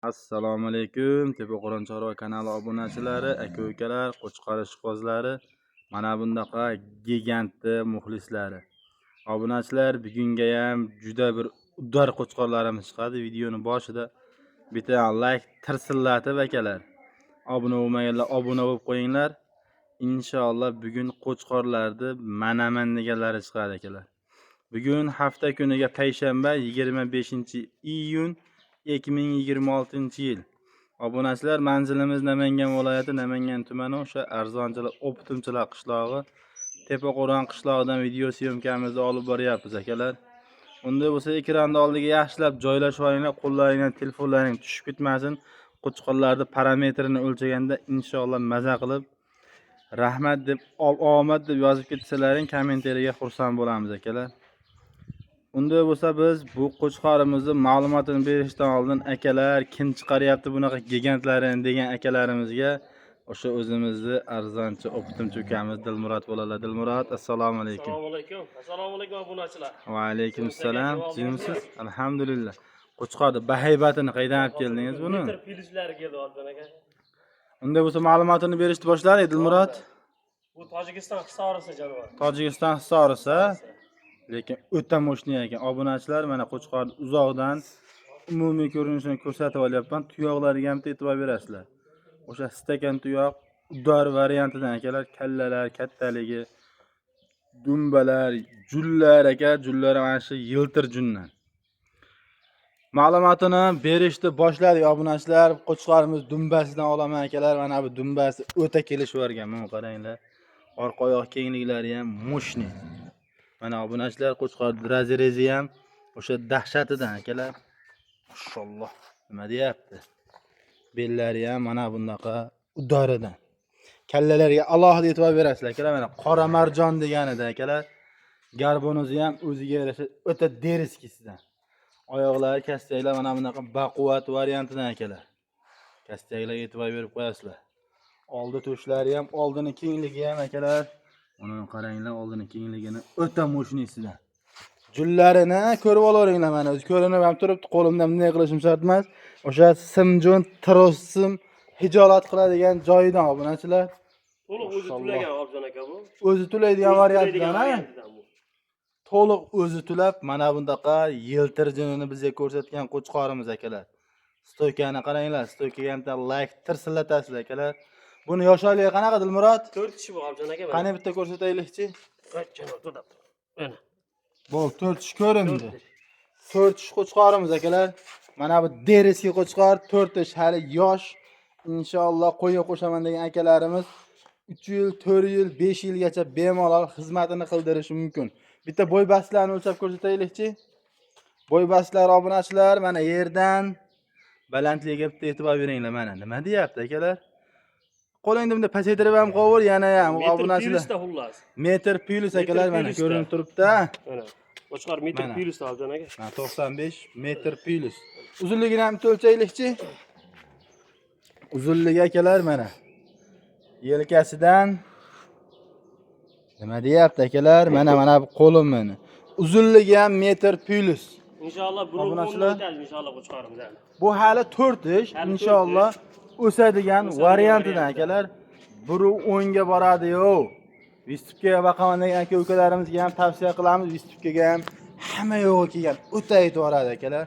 Assalomu alaykum. Tepaquron Chorva kanali obunachilari, aka-ukalar, qo'chqor ishqibozlari, mana bundaqa gigantni muxlislari. Obunachilar, bugunga ham juda bir uddar qo'chqorlarimiz chiqadi. Videoni boshida bitta like tirsillatib akalar. Obuna bo'lmaganlar obuna bo'lib qo'yinglar. Inshaalloh bugun qo'chqorlarni manaman deganlari chiqadi akalar. Bugun hafta kuniga payshanba 25-iyun 2026-yil. Obunachilar, manzilimiz Namangan viloyati, Namangan tumani, o'sha arzonchilar, Optimchilar qishlog'i, Tepaquron qishlog'idan video syomkamizni olib boryapmiz akalar. Unda bo'lsa ekranni oldiga yaxshilab joylashib olinglar, qo'llaringizdan telefonlaring tushib ketmasin. Qo'chqorlarni parametrini o'lchaganda inshaalloh maza qilib rahmat deb, omad deb yozib ketsalaring kommentariyaga xursand bo'lamiz akalar. Unda bo'lsa biz bu qo'chqorimizni ma'lumotini berishdan oldin akalar, kim chiqaryapti bunaqa gigantlarini degan akalarimizga o'sha o'zimizni arzonchi Optimchi ukamiz Dilmurod bo'ladilar. Dilmurod, assalomu alaykum. Assalomu alaykum. Assalomu alaykum obunachilar. Va alaykum assalom. Jimsiz? Alhamdulillah. Qo'chqorni bahaybatini qaydan olib keldingiz buni? Metr filizlari keldi ordan aka. Unda bo'lsa ma'lumotini berishni boshladik Dilmurod. Bu Tojikiston historisi jonivor. Tojikiston historisi. Lekin o'ta mo'shni ekan. Obunachilar, mana qo'chqorni uzoqdan umumiy ko'rinishini ko'rsatib olyapman. Tuyoqlariga ham e'tibor berasizlar. O'sha stakan tuyoq uddar variantidan akalar, kallalar kattaligi, dumbalar, jullar aka, jullar mana shu yiltir jundan. Ma'lumotini berishni boshladik obunachilar. Qo'chqorimiz dumbasidan olaman akalar. Mana bu dumbasi o'ta kelishib o'rgan. Mana qaranglar. Orqa oyoq kengliklari ham mo'shni. Mana obunachilar, qo'chqor razrezi ham o'sha dahshatidan akalar. Mashalloh. Nima deyapti? Bellari ham mana bunaqa uddoridan. Kallalariga alohida e'tibor berasizlar akalar. Mana qora marjon deganida akalar. Garbonozi ham o'ziga yarasha o'ta deriskisidan. Oyoqlari, kastaklar mana bunaqa baquvvat variantidan akalar. Kastaklarga e'tibor berib qo'yasizlar. Oldi to'shlari ham, oldini kengligi ham akalar. Uni qaranglar, oldini kengligini o'ta mo'shnisidan. Jullarini ko'rib olaveringlar mana. O'zi ko'rinib ham turibdi, qo'limdan bunday qilishim shart emas. O'sha simjon, trosim hijolat qiladigan joyidan obunachilar. To'liq o'zi tulagan Objon aka bu. O'zi tulaydigan variantdan. To'liq o'zi tulab, mana bundaqa yiltirjinini bizga ko'rsatgan qo'chqorimiz akalar. Stoykani qaranglar, stoykaga ham like tirsillatasizlar akalar. Buni yoshligiga qanaqa Dilmurod? 4 kishi bu Objon aka. Qani bitta ko'rsataylikchi. Mana. Bo'l, 4 kishi ko'rindi. 4 kishi qo'chqorimiz akalar. Mana bu deriski qo'chqor, 4 kishi hali yosh. Inshaalloh qo'ya qo'shaman degan akalarimiz 3 yil, 4 yil, 5 yilgacha bemalol xizmatini qildirishi mumkin. Bitta bo'y bastlarini o'lchab ko'rsataylikchi. Bo'y bastlar obunachilar, mana yerdan balandligiga bitta e'tibor beringlar mana. Nima deyapti akalar? Qo'lingni bunday pasaytirib ham qo'yur, yana ham obunachilar. Metr plus akalar mana ko'rinib turibdi. Mana. Qo'chqor metr plus Objon aka. Mana 95 metr plus. Uzunligini ham o'lchaylikchi. Uzunligi akalar mana. Yelkasidan nima deyapti akalar? Mana bu qo'lim meni. Uzunligi ham metr plus. Inshaalloh buni o'tadi inshaalloh qo'chqorimiz. Bu hali 4 ish, inshaalloh o'sadigan variantidan akalar. Biri 10 ga boradi-yu. Vistupkaga boqaman degan aka-ukalarimizga ham tavsiya qilamiz. Vistupkaga ham hamma yo'g'i kelgan. O'ta aytib boradi akalar.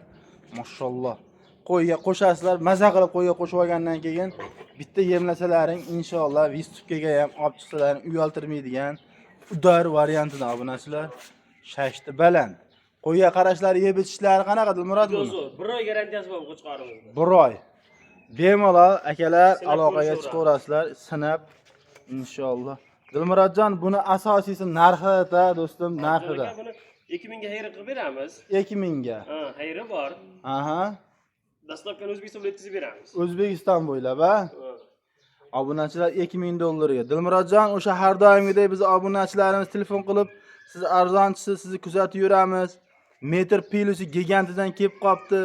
Mashalloh. Qo'yga qo'shasizlar, maza qilib qo'yga qo'shib olgandan keyin bitta yemlasalaring inshaalloh Vistupkaga ham olib chiqsalaring uyaltirmaydigan udar variantida obunachilar. Shashti baland. Qo'yga qarashlari, yeb ichishlari qanaqa Dilmurod buni? 1 oy garantiyasi bor qo'chqorimizda. 1 oy. Bemalol akalar aloqaga chiqaverasizlar, sinab inshaalloh. Dilmurodjon, buni asosiysi narxida, do'stim, narxida. 2000 ga hayri qilib beramiz. 2000 ga. Ha, hayri bor. Aha. Dastlabkani O'zbekiston biletini beramiz. O'zbekiston bo'ylab, ha? Obunachilar $2000 ga. Dilmurodjon, o'sha har doimgidek biz obunachilarimiz telefon qilib, siz arzonchisiz, sizni kuzatib yuramiz. Metr pilusi gigantidan kelib qopti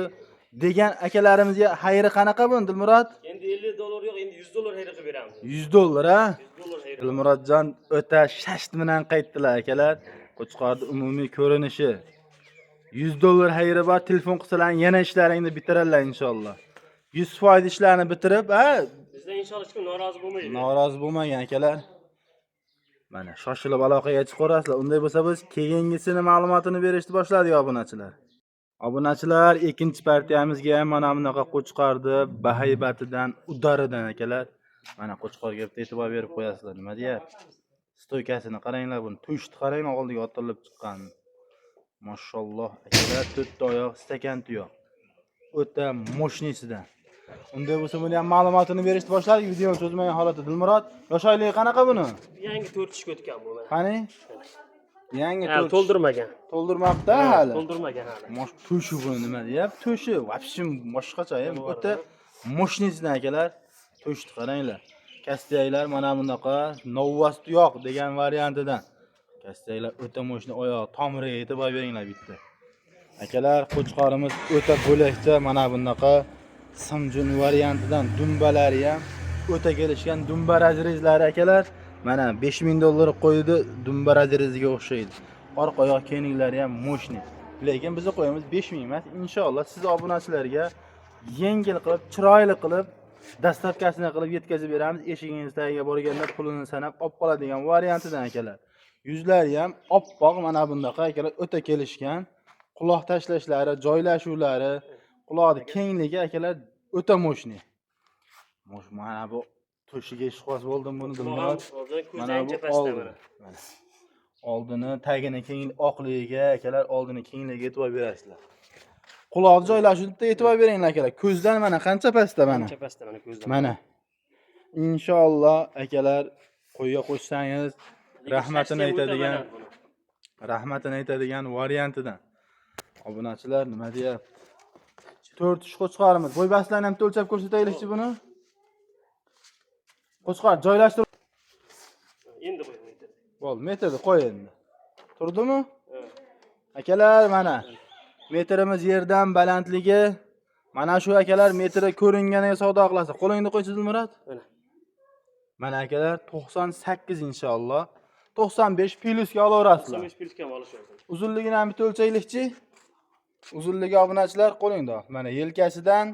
degan akalarimizga xayri qanaqa bu Dilmurod? Endi $50 yo'q, endi $100 xayri qilib beramiz. $100, ha? $100 xayri. Dilmurodjon o'ta shasht bilan qaytdilar akalar. Qo'chqorning umumiy ko'rinishi. $100 xayri bor, telefon qilsalaring yana ishlaringni bitirarlar inshaalloh. 100% ishlarni bitirib, Bizdan inshaalloh hech kim norozi bo'lmaydi. norozi bo'lmagan akalar. Mana shoshilib aloqaga chiqarasizlar. Unday bo'lsa biz keyingisini ma'lumotini berishni boshladik obunachilar. Obunachilar, ikkinchi partiyamizga ham mana bunaqa qo'chqorni bahaybatidan, udaridan akalar. Mana qo'chqorga bitta e'tibor berib qo'yasizlar. Nima deyapti? Stoykasini qaranglar buni. Tushni qaranglar oldiga otilib chiqqan. Mashalloh akalar, to'rtta oyoq, stakan tuyoq. O'ta moshnisidan. Unday bo'lsa buni ham ma'lumotini berishni boshladik. Videoni cho'zmagan holatda Dilmurod, yosh oyligi qanaqa buni? Yangi 4 ishga o'tgan bu mana. Qani? Yangi Hali to'ldirmagan. to'ldirmabdi hali. To'ldirmagan hali. Mosh tushi buni nima deyapti? Tushi, vobshim boshqacha ham o'ta moshnisidan akalar. Tushni qaranglar. Kastiylar mana bunaqa novvas tuyoq degan variantidan. Kastiylar o'ta moshni oyoq, tomiriga e'tibor beringlar bitta. Akalar, qo'chqorimiz o'ta bo'lakcha mana bunaqa simjun variantidan dumbalari ham o'ta kelishgan dumba razrezlari akalar. Mana 5000 dollar qo'ydi, dumba razreziga o'xshaydi. Orqa oyoq kengliklari ham moshni. Lekin biz qo'yamiz 5000 emas. Inshaalloh siz obunachilarga yengil qilib, chiroyli qilib, dastavkasini qilib yetkazib beramiz. Eshigingiz tagiga borganda pulini sanab olib qoladigan variantidan akalar. Yuzlari ham oppoq mana bundaqa akalar o'ta kelishgan. Quloq tashlashlari, joylashuvlari, quloqning kengligi akalar o'ta moshni. Mana bu tushiga ishqos bo'ldim buni Dilmurod. Mana bu mana. Oldini, tagini keng oqligiga akalar, oldini kengligiga e'tibor berasizlar. Quloq joylashuvida e'tibor beringlar akalar. Ko'zdan mana qancha pastda mana. Qancha pastda mana ko'zdan. Mana. Inshaalloh akalar qo'yga qo'shsangiz rahmatini aytadigan variantidan. Obunachilar nima deyapti? 4 ish qo'chqorimiz. Bo'y bastlarni ham o'lchab ko'rsataylikchi buni. Qo'chqor joylashtirib. Endi qo'y metr. Bo'ldi, metrni qo'y endi. Turdimi? Akalar mana metrimiz yerdan balandligi mana shu akalar metri ko'ringaniga savdo qilasiz. Qo'lingni qo'ychi Dilmurod. Mana. Mana akalar 98 inshaalloh. 95 plyusga olaverasizlar. 95 plyusga olishamiz. Uzunligini ham bitta o'lchaylikchi. Uzunligi obunachilar qo'lingda. Mana yelkasidan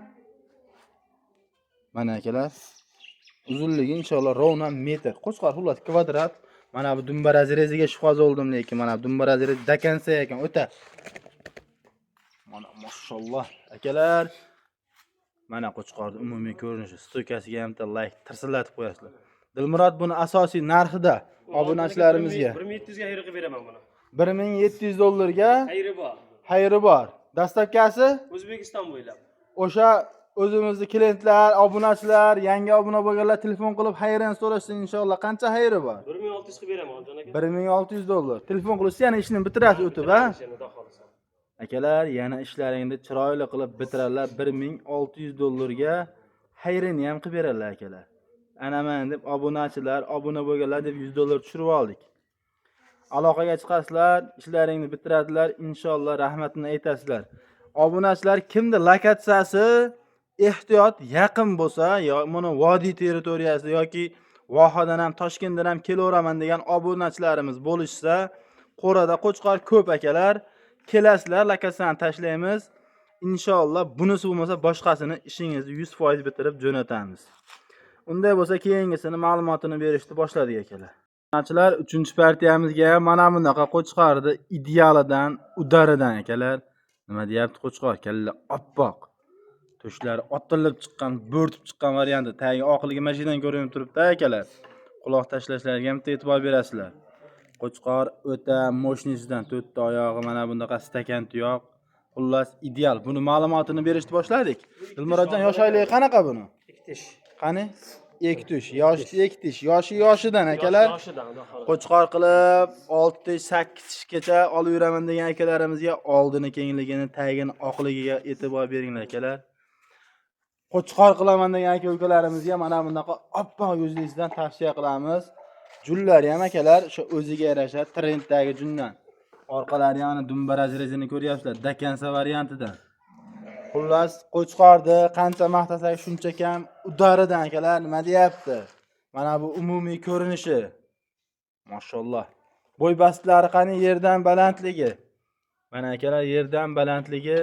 mana akalar uzunligi inshaalloh rovna metr. Qo'chqor xullas kvadrat. Mana bu dumba razreziga shubha oldim lekin mana dumba razrez dakansa ekan o'ta. Mana mashalloh akalar. Mana qo'chqorning umumiy ko'rinishi, stoykasiga ham like tirsillatib qo'yasizlar. Dilmurod buni asosiy narxida obunachilarimizga 1700 ga xayr qilib beraman buni. 1700 dollarga Xayri bor. xayri bor. Dastavkasi O'zbekiston bo'ylab. o'sha o'zimizning klientlar, obunachilar, yangi obuna bo'lganlar telefon qilib xayrini so'rashsa inshaalloh qancha xayri bor? 1600 qilib beraman jon aka. 1600 dollar. Telefon qilsa yana ishni bitirasiz o'tib, ha? Akalar, yana ishlaringni chiroyli qilib bitirarlar. 1600 dollarga xayrini ham qilib berarlar akalar. Ana men deb obunachilar, obuna bo'lganlar deb 100 dollar tushirib oldik. Aloqaga chiqasizlar, ishlaringni bitiradilar, inshaalloh rahmatini aytasizlar. Obunachilar kimda lokatsiyasi ehtiyot yaqin bo'lsa, yo mana vodiy territoriyasida yoki Vohadan ham Toshkentdan ham kelaveraman degan obunachilarimiz bo'lishsa, Qo'rada qo'chqor ko'p akalar. Kelasizlar, lokatsiyani tashlaymiz. Inshaalloh bunisi bo'lmasa boshqasini ishingizni 100% bitirib jo'natamiz. Unday bo'lsa keyingisini ma'lumotini berishni boshladik akalar. Obunachilar 3-partiyamizga mana bunaqa qo'chqorni idealidan, udaridan akalar. Nima deyapti qo'chqor? Kalla oppoq. Tushlari otilib chiqqan, bo'rtib chiqqan varianti. Tagi oqligi mashinadan ko'rinib turibdi akalar. Quloq tashlashlariga ham e'tibor berasizlar. Qo'chqor o'ta moshnisidan 4 ta oyog'i mana bundaqa stakan tuyoq. Xullas ideal. Buni ma'lumotini berishni boshladik. Dilmurodjon yosh oyligi qanaqa buni? Ikkitish. Qani? Ektish, ektish, yoshidan akalar. Yoshidan. Qo'chqor qilib 6-8 gacha olib yuraman degan akalarimizga oldini kengligini, tagini oqligiga e'tibor beringlar akalar. Qo'chqor qilaman degan aka-ukalarimizga mana bunaqa oppoq yuzlisidan tavsiya qilamiz. Jullari ham akalar shu o'ziga yarasha trenddagi jundan. Orqalari yana dumba razrezini ko'ryapsizlar, dakansa variantidan. Xullas, qo'chqorni qancha maqtasak shuncha kam udaridan akalar nima deyapti? Mana bu umumiy ko'rinishi. Mashalloh. Bo'y bastlari qani yerdan balandligi. Mana akalar yerdan balandligi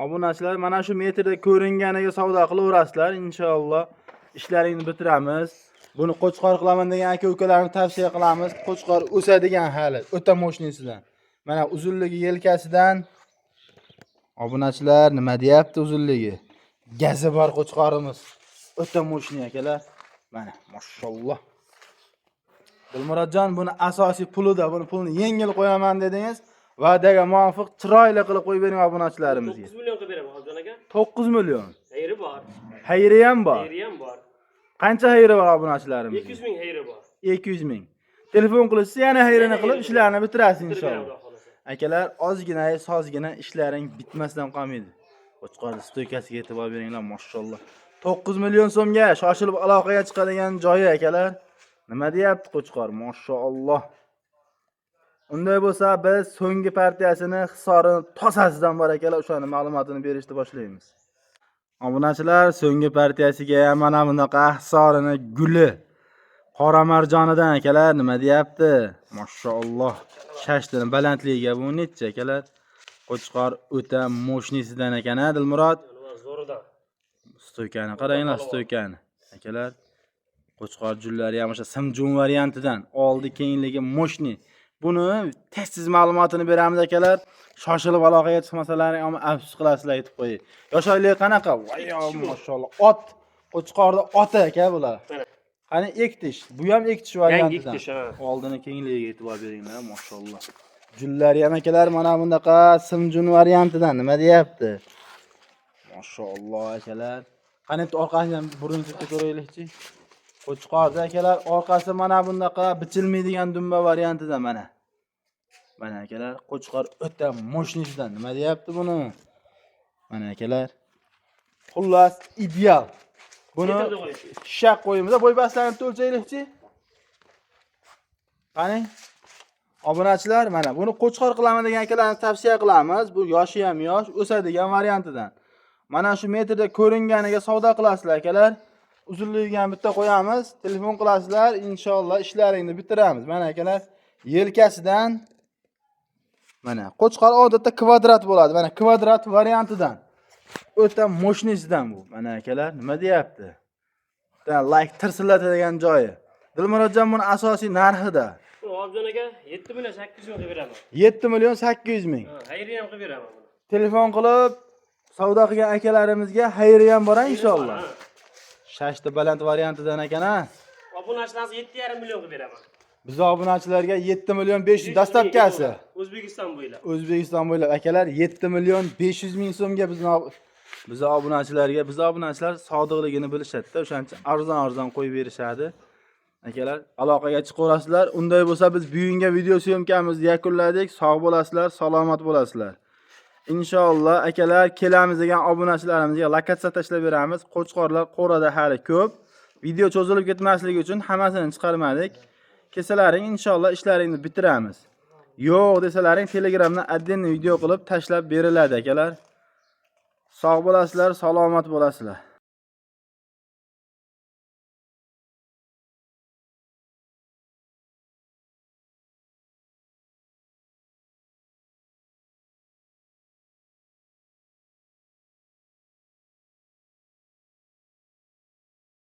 Obunachilar, mana shu metrda ko'ringaniga savdo qilaverasizlar, inshaalloh. Ishlaringni bitiramiz. Buni qo'chqor qilaman degan aka-ukalarni tavsiya qilamiz. Qo'chqor o'sadigan hali, o'ta moshnisidan. Mana uzunligi yelkasidan. Obunachilar, nima deyapti uzunligi? Gazi bor qo'chqorimiz. O'ta moshni akalar. Mana, mashalloh. Dilmurodjon, buni asosiy pulida, buni pulni yengil qo'yaman dedingiz. Va'daga muvofiq chiroyli qilib qo'yib bering obunachilarimizga. 9 million qilib beraman Objon aka. 9 million. Hayri bor. Hayri ham bor. Hayri ham bor. Qancha hayri bor obunachilarimizga? 200 ming hayri bor. 200 ming. Telefon qilishsa yana hayrini qilib ishlarni bitirasiz inshaalloh. Xudo xolasa. Akalar, ozgina, sozgina ishlaring bitmasdan qolmaydi. Qo'chqor stoykasiga e'tibor beringlar, mashalloh. 9 million so'mga shoshilib aloqaga chiqadigan joyi akalar. Nima deyapti Qo'chqor? Mashalloh. Unday bo'lsa, biz so'nggi partiyasini hisorini tosasidan bor akalar, o'shani ma'lumotini berishni boshlaymiz. Obunachilar, so'nggi partiyasiga mana bunaqa hisorini guli qora marjonidan akalar, nima deyapti? Mashalloh. Shashtining balandligiga bu necha akalar? Qo'chqor o'ta moshnisidan ekan-a, Dilmurod. Zo'ridan. Stoykani qaranglar, stoykani. Akalar, Qo'chqor jullari ham o'sha simjun variantidan, oldi kengligi moshni. Buni tez ma'lumotini beramiz akalar. Shoshilib aloqaga chiqmasalaring, ammo afsus qilasizlar aytib qo'ying. Yoshaylik qanaqa? Voy, mashalloh. Ot, Qo'chqorda oti aka bular. Qani ektish. Bu ham ektish variantidan. Yangi ektish, ha. Oldini kengligiga e'tibor beringlar, mashalloh. Jullari ham akalar mana bunaqa simjun variantidan nima deyapti? Mashalloh akalar. Qani orqasini ham burunchiqqa ko'raylikchi. Qo'chqorda akalar orqasi mana bunaqa bichilmaydigan dumba variantidan mana. Mana akalar, Qo'chqor o'ta moshnisidan nima deyapti buni? Mana akalar. Xullas ideal. Buni shaq qo'yimiz, bo'y baslarini o'lchaylikchi. Qani? Obunachilar, mana buni Qo'chqor qilaman degan akalarni tavsiya qilamiz. Bu yoshi ham yosh, o'sadigan variantidan. Mana shu metrda ko'ringaniga savdo qilasizlar akalar. Uzunligiga ham bitta qo'yamiz. Telefon qilasizlar, inshaalloh ishlaringni bitiramiz. Mana akalar, yelkasidan mana Qo'chqor odatda kvadrat bo'ladi. Mana kvadrat variantidan. O'ta moshnisidan bu. Mana akalar, nima deyapti? Like tirsillatadigan joyi. Dilmurodjon, buni asosiy narxida. Objon aka 7 million 800 ming qilib beraman. 7 million 800 ming. Hayri ham qilib beraman buni. Telefon qilib savdo qilgan akalarimizga xayri ham bor inshaalloh. Shashti baland variantidan ekan-a. Obunachilarga 7,5 million qilib beraman. Biz obunachilarga 7 million 500 dastlabkasi. O'zbekiston bo'ylab. O'zbekiston bo'ylab akalar 7 million 500 ming so'mga biz obunachilar sodiqligini bilishadi-da, o'shancha arzon qo'yib berishadi. Akalar, aloqaga chiqaverasizlar. Unday bo'lsa biz bugungi video syomkamizni yakunladik. Sog' bo'lasizlar, salomat bo'lasizlar. Inshaalloh akalar, kelamiz degan obunachilarimizga lokatsiya tashlab beramiz. Qo'chqorlar Qo'rada hali ko'p. Video cho'zilib ketmasligi uchun hammasini chiqarmadik. Kesalaring inshaalloh ishlaringni bitiramiz. Yo'q desalaring Telegramdan отдельный video qilib tashlab beriladi akalar. Sog' bo'lasizlar, salomat bo'lasizlar.